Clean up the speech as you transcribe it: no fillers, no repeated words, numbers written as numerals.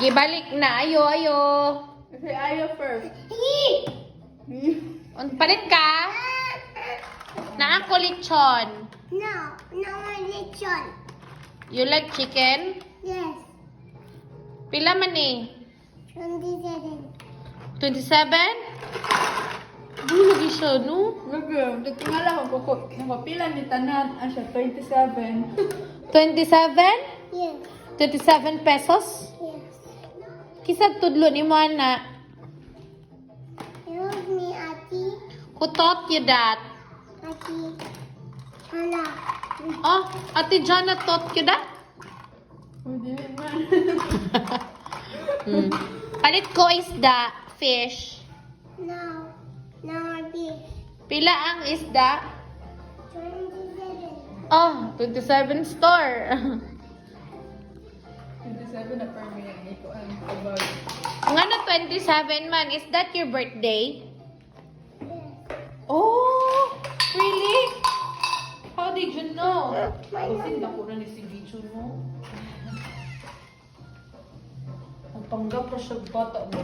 Gibalik na. Ayo, ayo. Kasi ayaw first. Palit ka? Naa ko lechon. No, no lechon. You like chicken? Yes, Pila man eh? 27. 27? Bulog siya, no? Nagam, tingala ko kung nakapila ni tanan. Asya, 27. 27? Yes, 27 pesos? yes. Kisag tudlo ni mo, ana. Help me, Ati. Kutot you dat. Ati. Hala. Oh, ate Jana tot you dat? Hindi man. Palit ko isda, fish. No, no fish. Pila ang isda? 27. Oh, 27 store. 27 na per minute. Ito ang about. Nga na 27 man, is that your birthday? Yes. Oh, really? How did you know? Kasi naku na ni si Gichu, no? Ang panggap pa siya bata mo.